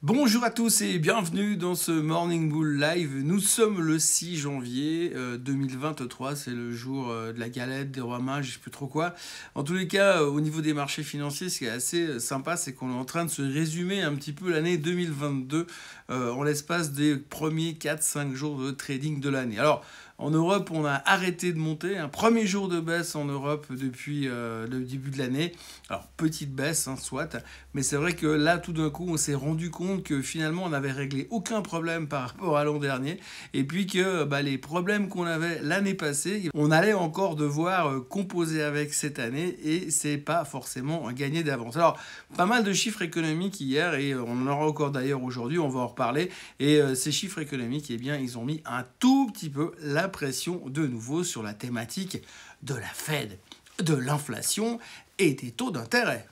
Bonjour à tous et bienvenue dans ce Morning Bull Live. Nous sommes le 6 janvier 2023, c'est le jour de la galette, des rois mages, je sais plus trop quoi. En tous les cas, au niveau des marchés financiers, ce qui est assez sympa, c'est qu'on est en train de se résumer un petit peu l'année 2022 en l'espace des premiers 4-5 jours de trading de l'année. Alors, en Europe, on a arrêté de monter. Un premier jour de baisse en Europe depuis le début de l'année. Alors, petite baisse, soit. Mais c'est vrai que là, tout d'un coup, on s'est rendu compte que finalement, on n'avait réglé aucun problème par rapport à l'an dernier. Et puis que les problèmes qu'on avait l'année passée, on allait encore devoir composer avec cette année. Et c'est pas forcément gagné d'avance. Alors, pas mal de chiffres économiques hier. Et on en aura encore d'ailleurs aujourd'hui. On va en reparler. Et ces chiffres économiques, ils ont mis un tout petit peu la pression de nouveau sur la thématique de la Fed, de l'inflation et des taux d'intérêt.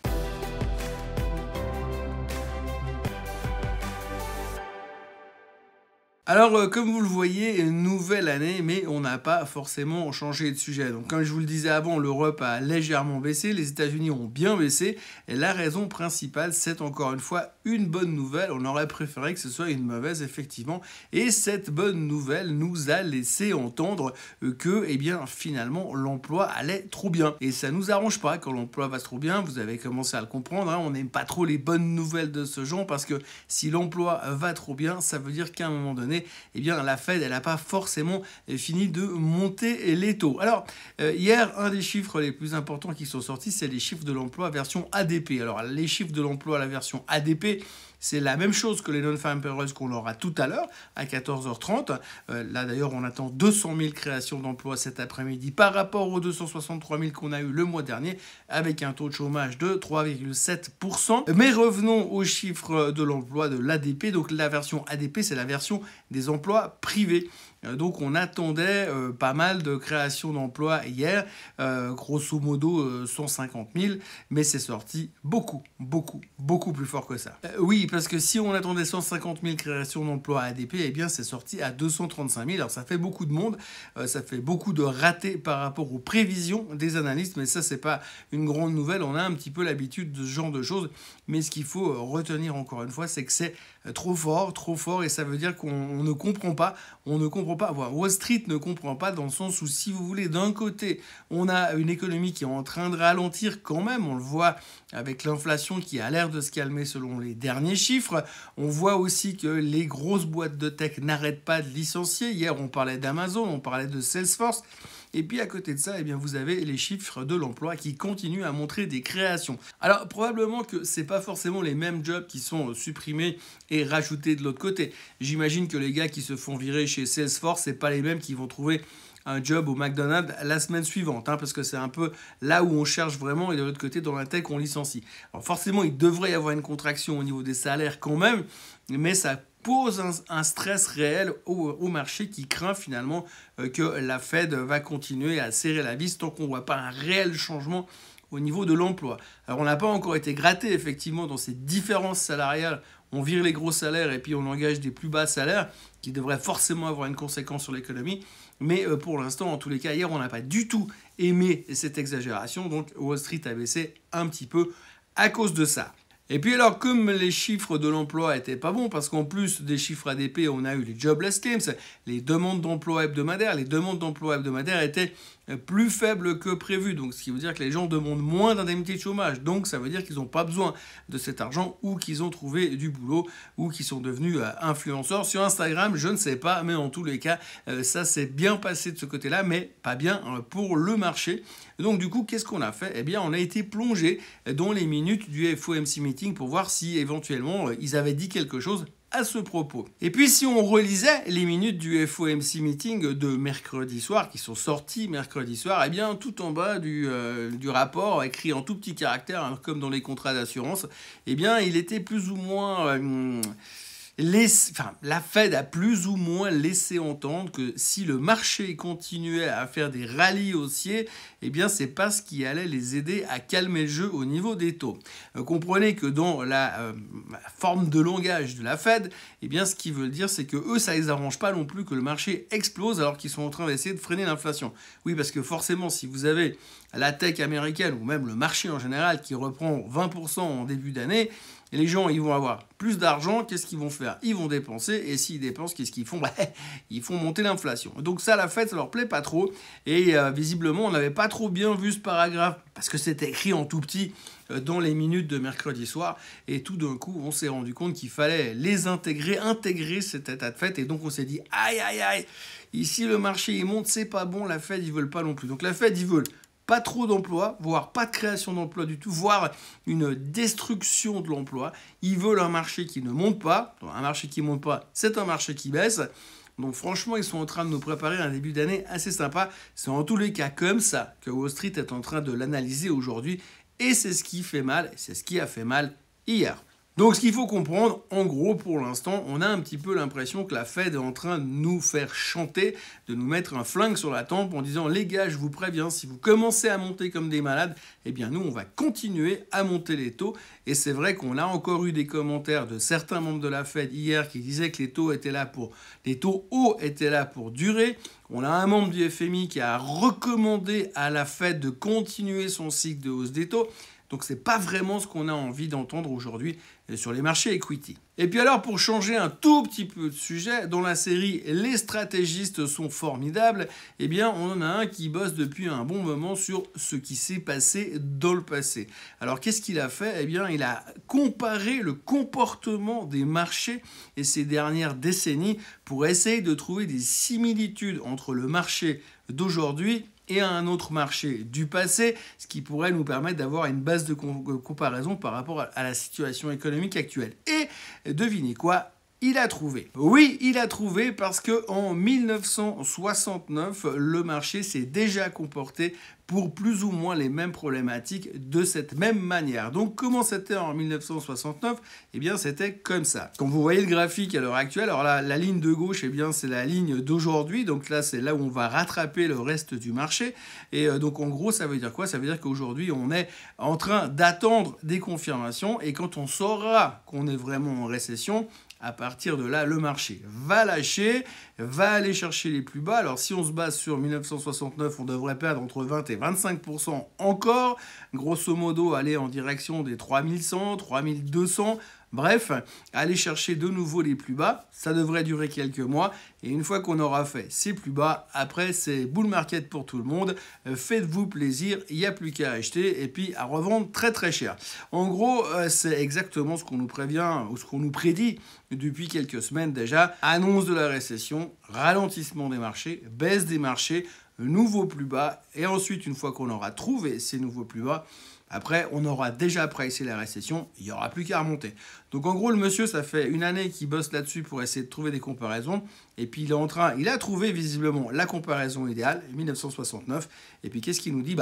Alors, comme vous le voyez, nouvelle année, mais on n'a pas forcément changé de sujet. Donc, comme je vous le disais avant, l'Europe a légèrement baissé, les États-Unis ont bien baissé. Et la raison principale, c'est encore une fois une bonne nouvelle. On aurait préféré que ce soit une mauvaise, effectivement. Et cette bonne nouvelle nous a laissé entendre que, finalement, l'emploi allait trop bien. Et ça nous arrange pas quand l'emploi va trop bien. Vous avez commencé à le comprendre. On n'aime pas trop les bonnes nouvelles de ce genre parce que si l'emploi va trop bien, ça veut dire qu'à un moment donné, la Fed, elle n'a pas forcément fini de monter les taux. Alors, hier, un des chiffres les plus importants qui sont sortis, c'est les chiffres de l'emploi version ADP. Alors, les chiffres de l'emploi à la version ADP, c'est la même chose que les non-farm payrolls qu'on aura tout à l'heure, à 14h30. Là, d'ailleurs, on attend 200 000 créations d'emplois cet après-midi par rapport aux 263 000 qu'on a eu le mois dernier, avec un taux de chômage de 3,7%. Mais revenons aux chiffres de l'emploi de l'ADP. Donc, la version ADP, c'est la version des emplois privés. Donc on attendait pas mal de créations d'emplois hier, grosso modo 150 000, mais c'est sorti beaucoup plus fort que ça. Oui, parce que si on attendait 150 000 créations d'emplois à ADP, c'est sorti à 235 000. Alors ça fait beaucoup de monde, ça fait beaucoup de ratés par rapport aux prévisions des analystes, mais ça c'est pas une grande nouvelle, on a un petit peu l'habitude de ce genre de choses, mais ce qu'il faut retenir encore une fois, c'est que c'est trop fort, et ça veut dire qu'on ne comprend pas, Wall Street ne comprend pas dans le sens où, si vous voulez, d'un côté, on a une économie qui est en train de ralentir quand même, on le voit avec l'inflation qui a l'air de se calmer selon les derniers chiffres, on voit aussi que les grosses boîtes de tech n'arrêtent pas de licencier. Hier, on parlait d'Amazon, on parlait de Salesforce. Et puis à côté de ça, vous avez les chiffres de l'emploi qui continuent à montrer des créations. Alors probablement que c'est pas forcément les mêmes jobs qui sont supprimés et rajoutés de l'autre côté. J'imagine que les gars qui se font virer chez Salesforce, c'est pas les mêmes qui vont trouver un job au McDonald's la semaine suivante, parce que c'est un peu là où on cherche vraiment, et de l'autre côté, dans la tech, on licencie. Alors forcément, il devrait y avoir une contraction au niveau des salaires quand même, mais ça pose un stress réel au marché qui craint finalement que la Fed va continuer à serrer la vis tant qu'on ne voit pas un réel changement au niveau de l'emploi. Alors on n'a pas encore été gratté effectivement dans ces différences salariales. On vire les gros salaires et puis on engage des plus bas salaires qui devraient forcément avoir une conséquence sur l'économie. Mais pour l'instant, en tous les cas, hier, on n'a pas du tout aimé cette exagération. Donc Wall Street a baissé un petit peu à cause de ça. Et puis alors, comme les chiffres de l'emploi étaient pas bons, parce qu'en plus des chiffres ADP, on a eu les jobless claims, les demandes d'emploi hebdomadaires. Les demandes d'emploi hebdomadaires étaient plus faibles que prévu. Donc, ce qui veut dire que les gens demandent moins d'indemnités de chômage. Donc, ça veut dire qu'ils n'ont pas besoin de cet argent, ou qu'ils ont trouvé du boulot, ou qu'ils sont devenus influenceurs sur Instagram. Je ne sais pas, mais en tous les cas, ça s'est bien passé de ce côté-là, mais pas bien pour le marché. Donc, du coup, qu'est-ce qu'on a fait ? On a été plongé dans les minutes du FOMC Meeting pour voir si éventuellement ils avaient dit quelque chose à ce propos. Et puis si on relisait les minutes du FOMC Meeting de mercredi soir, qui sont sorties mercredi soir, tout en bas du rapport, écrit en tout petit caractère, comme dans les contrats d'assurance, il était plus ou moins... la Fed a plus ou moins laissé entendre que si le marché continuait à faire des rallyes haussiers, c'est pas ce qui allait les aider à calmer le jeu au niveau des taux. Comprenez que dans la forme de langage de la Fed, ce qu'ils veulent dire, c'est que eux, ça les arrange pas non plus que le marché explose alors qu'ils sont en train d'essayer de freiner l'inflation. Oui, parce que forcément, si vous avez la tech américaine ou même le marché en général qui reprend 20% en début d'année, Et les gens, ils vont avoir plus d'argent, qu'est-ce qu'ils vont faire? Ils vont dépenser, et s'ils dépensent, qu'est-ce qu'ils font? Ils font monter l'inflation. Donc ça, la Fed, ça leur plaît pas trop, et visiblement, on n'avait pas trop bien vu ce paragraphe, parce que c'était écrit en tout petit dans les minutes de mercredi soir, et tout d'un coup, on s'est rendu compte qu'il fallait les intégrer cet état de fait, et donc on s'est dit, aïe, aïe, aïe, ici le marché il monte, c'est pas bon, la Fed, ils veulent pas non plus. Donc la Fed, ils veulent pas trop d'emplois, voire pas de création d'emplois du tout, voire une destruction de l'emploi. Ils veulent un marché qui ne monte pas. Un marché qui ne monte pas, c'est un marché qui baisse. Donc franchement, ils sont en train de nous préparer un début d'année assez sympa. C'est en tous les cas comme ça que Wall Street est en train de l'analyser aujourd'hui. Et c'est ce qui fait mal, c'est ce qui a fait mal hier. Donc ce qu'il faut comprendre, en gros pour l'instant, on a un petit peu l'impression que la Fed est en train de nous faire chanter, de nous mettre un flingue sur la tempe en disant les gars, je vous préviens, si vous commencez à monter comme des malades, eh bien nous on va continuer à monter les taux. Et c'est vrai qu'on a encore eu des commentaires de certains membres de la Fed hier qui disaient que les taux hauts étaient là pour durer. On a un membre du FMI qui a recommandé à la Fed de continuer son cycle de hausse des taux. Donc ce n'est pas vraiment ce qu'on a envie d'entendre aujourd'hui sur les marchés equity. Et puis alors, pour changer un tout petit peu de sujet, dans la série Les stratégistes sont formidables, eh bien on en a un qui bosse depuis un bon moment sur ce qui s'est passé dans le passé. Alors qu'est-ce qu'il a fait? Eh bien il a comparé le comportement des marchés et ces dernières décennies pour essayer de trouver des similitudes entre le marché d'aujourd'hui et à un autre marché du passé, ce qui pourrait nous permettre d'avoir une base de comparaison par rapport à la situation économique actuelle. Et devinez quoi? Il a trouvé. Oui, il a trouvé parce qu'en 1969, le marché s'est déjà comporté pour plus ou moins les mêmes problématiques de cette même manière. Donc comment c'était en 1969? Eh bien c'était comme ça. Quand vous voyez le graphique à l'heure actuelle, alors là, la ligne de gauche, eh bien c'est la ligne d'aujourd'hui. Donc là c'est là où on va rattraper le reste du marché. Et donc en gros ça veut dire quoi? Ça veut dire qu'aujourd'hui on est en train d'attendre des confirmations. Et quand on saura qu'on est vraiment en récession, à partir de là, le marché va lâcher, va aller chercher les plus bas. Alors si on se base sur 1969, on devrait perdre entre 20 et 25% encore. Grosso modo, aller en direction des 3100, 3200. Bref, aller chercher de nouveau les plus bas, ça devrait durer quelques mois. Et une fois qu'on aura fait ces plus bas, après c'est bull market pour tout le monde. Faites-vous plaisir, il n'y a plus qu'à acheter et puis à revendre très très cher. En gros, c'est exactement ce qu'on nous prévient ou ce qu'on nous prédit depuis quelques semaines déjà. Annonce de la récession, ralentissement des marchés, baisse des marchés, nouveau plus bas. Et ensuite, une fois qu'on aura trouvé ces nouveaux plus bas, après, on aura déjà pricé la récession, il n'y aura plus qu'à remonter. Donc en gros, le monsieur, ça fait une année qu'il bosse là-dessus pour essayer de trouver des comparaisons. Et puis il a trouvé visiblement la comparaison idéale, 1969. Et puis qu'est-ce qu'il nous dit?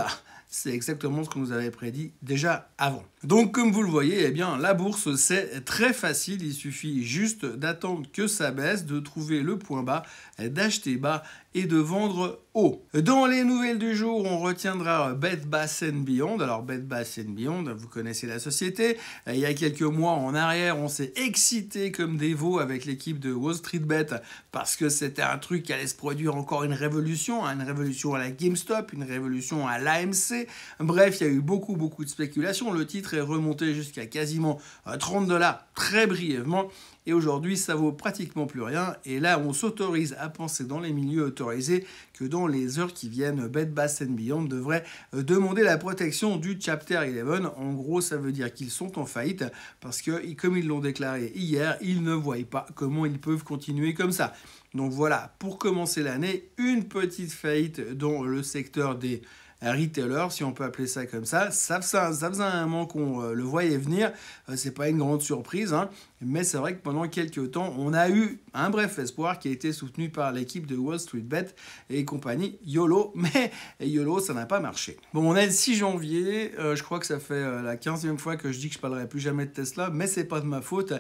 C'est exactement ce qu'on nous avait prédit déjà avant. Donc comme vous le voyez, eh bien, la bourse, c'est très facile. Il suffit juste d'attendre que ça baisse, de trouver le point bas, d'acheter bas et de vendre haut. Dans les nouvelles du jour, on retiendra Bed Bath & Beyond. Alors Bed Bath & Beyond, vous connaissez la société. Il y a quelques mois en arrière, on s'est excité comme des veaux avec l'équipe de Wall Street Bet parce que c'était un truc qui allait se produire encore une révolution à la GameStop, une révolution à l'AMC. Bref, il y a eu beaucoup de spéculation. Le titre est remonté jusqu'à quasiment $30 très brièvement. Et aujourd'hui, ça vaut pratiquement plus rien. Et là, on s'autorise à penser dans les milieux autorisés que dans les heures qui viennent, Bed Bath & Beyond devrait demander la protection du Chapter 11. En gros, ça veut dire qu'ils sont en faillite parce que, comme ils l'ont déclaré hier, ils ne voient pas comment ils peuvent continuer comme ça. Donc voilà, pour commencer l'année, une petite faillite dans le secteur des retailer, si on peut appeler ça comme ça. Ça faisait un moment qu'on le voyait venir. C'est pas une grande surprise, hein. Mais c'est vrai que pendant quelques temps, on a eu un bref espoir qui a été soutenu par l'équipe de Wall Street Bet et compagnie YOLO. Mais YOLO, ça n'a pas marché. Bon, on est le 6 janvier. Je crois que ça fait la 15e fois que je dis que je parlerai plus jamais de Tesla. Mais c'est pas de ma faute.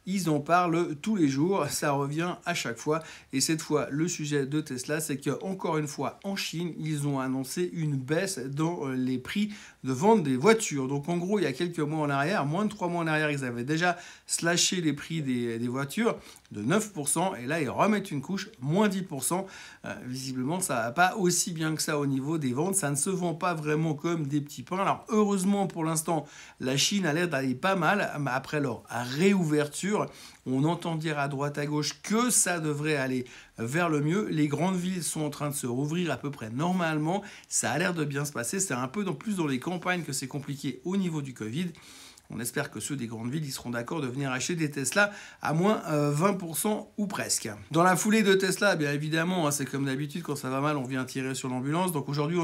Ils en parlent tous les jours, ça revient à chaque fois. Et cette fois, le sujet de Tesla, c'est qu'encore une fois, en Chine, ils ont annoncé une baisse dans les prix de vente des voitures. Donc en gros, il y a quelques mois en arrière, moins de 3 mois en arrière, ils avaient déjà slashé les prix des voitures de 9%, et là ils remettent une couche, moins 10%. Visiblement, ça va pas aussi bien que ça au niveau des ventes, ça ne se vend pas vraiment comme des petits pains. Alors heureusement pour l'instant, la Chine a l'air d'aller pas mal, mais après leur réouverture, on entend dire à droite à gauche que ça devrait aller vers le mieux. Les grandes villes sont en train de se rouvrir à peu près normalement, ça a l'air de bien se passer. C'est un peu plus dans les campagnes que c'est compliqué au niveau du Covid. On espère que ceux des grandes villes ils seront d'accord de venir acheter des Tesla à moins 20% ou presque. Dans la foulée de Tesla, bien évidemment, c'est comme d'habitude, quand ça va mal, on vient tirer sur l'ambulance. Donc aujourd'hui,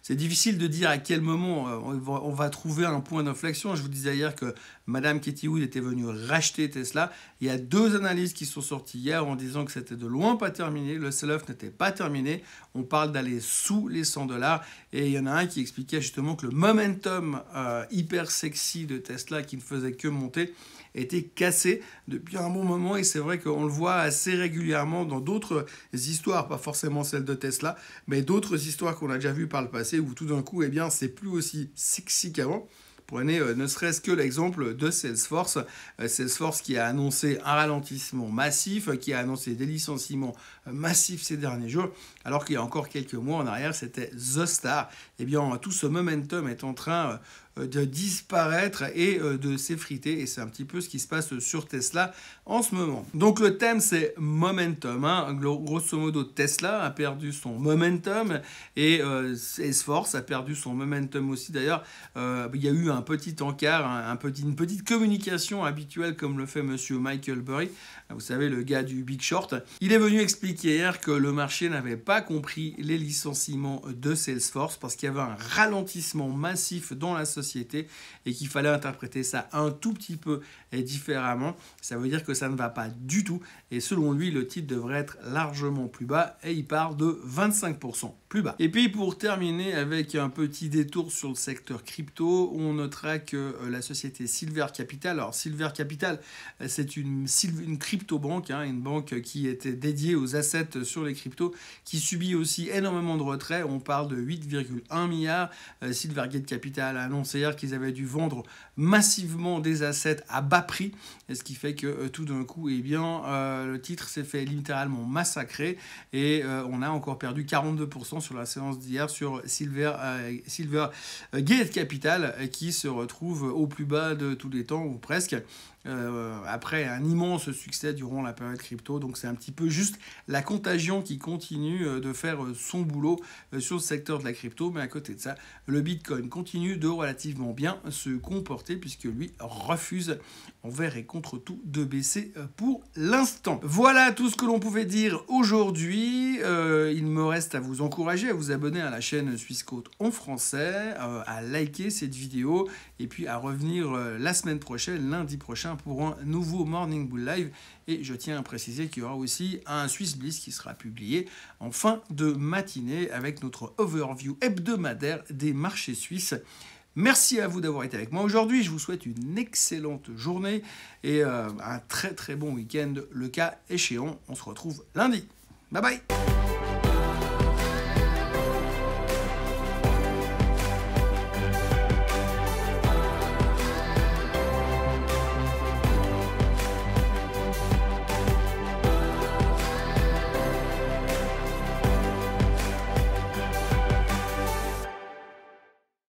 c'est difficile de dire à quel moment on va trouver un point d'inflexion. Je vous disais hier que Madame Katie Wood était venue racheter Tesla. Il y a 2 analyses qui sont sorties hier en disant que c'était de loin pas terminé, le sell-off n'était pas terminé. On parle d'aller sous les $100. Et il y en a un qui expliquait justement que le momentum hyper sexy de Tesla, qui ne faisait que monter, était cassé depuis un bon moment. Et c'est vrai qu'on le voit assez régulièrement dans d'autres histoires, pas forcément celles de Tesla, mais d'autres histoires qu'on a déjà vues par le passé, où tout d'un coup, eh bien, c'est plus aussi sexy qu'avant. Prenez ne serait-ce que l'exemple de Salesforce. Salesforce qui a annoncé un ralentissement massif, qui a annoncé des licenciements massifs ces derniers jours, alors qu'il y a encore quelques mois en arrière, c'était The Star. Eh bien, tout ce momentum est en train de disparaître et de s'effriter, et c'est un petit peu ce qui se passe sur Tesla en ce moment. Donc le thème, c'est momentum, hein. Grosso modo, Tesla a perdu son momentum et Salesforce a perdu son momentum aussi. D'ailleurs, il y a eu un petit encart, une petite communication habituelle comme le fait monsieur Michael Burry, vous savez, le gars du Big Short. Il est venu expliquer hier que le marché n'avait pas compris les licenciements de Salesforce parce qu'il y avait un ralentissement massif dans la société et qu'il fallait interpréter ça un tout petit peu différemment. Ça veut dire que ça ne va pas du tout, et selon lui, le titre devrait être largement plus bas, et il part de 25% plus bas. Et puis pour terminer avec un petit détour sur le secteur crypto, on notera que la société Silver Capital, alors Silver Capital, c'est une crypto-banque, hein, une banque qui était dédiée aux assets sur les cryptos, qui subit aussi énormément de retraits. On parle de 8,1 milliards. Silvergate Capital a annoncé hier qu'ils avaient dû vendre massivement des assets à bas prix, ce qui fait que tout d'un coup, eh bien, le titre s'est fait littéralement massacrer, et on a encore perdu 42% sur la séance d'hier sur Silvergate Capital, qui se retrouve au plus bas de tous les temps, ou presque. Après un immense succès durant la période crypto. Donc c'est un petit peu juste la contagion qui continue de faire son boulot sur le secteur de la crypto. Mais à côté de ça, le Bitcoin continue de relativement bien se comporter, puisque lui refuse envers et contre tout de baisser pour l'instant. Voilà tout ce que l'on pouvait dire aujourd'hui. Il me reste à vous encourager à vous abonner à la chaîne Swissquote en français, à liker cette vidéo, et puis à revenir la semaine prochaine, lundi prochain, pour un nouveau Morning Bull Live. Et je tiens à préciser qu'il y aura aussi un Swiss Bliss qui sera publié en fin de matinée avec notre overview hebdomadaire des marchés suisses. Merci à vous d'avoir été avec moi aujourd'hui. Je vous souhaite une excellente journée et un très très bon week-end, le cas échéant. On se retrouve lundi. Bye bye.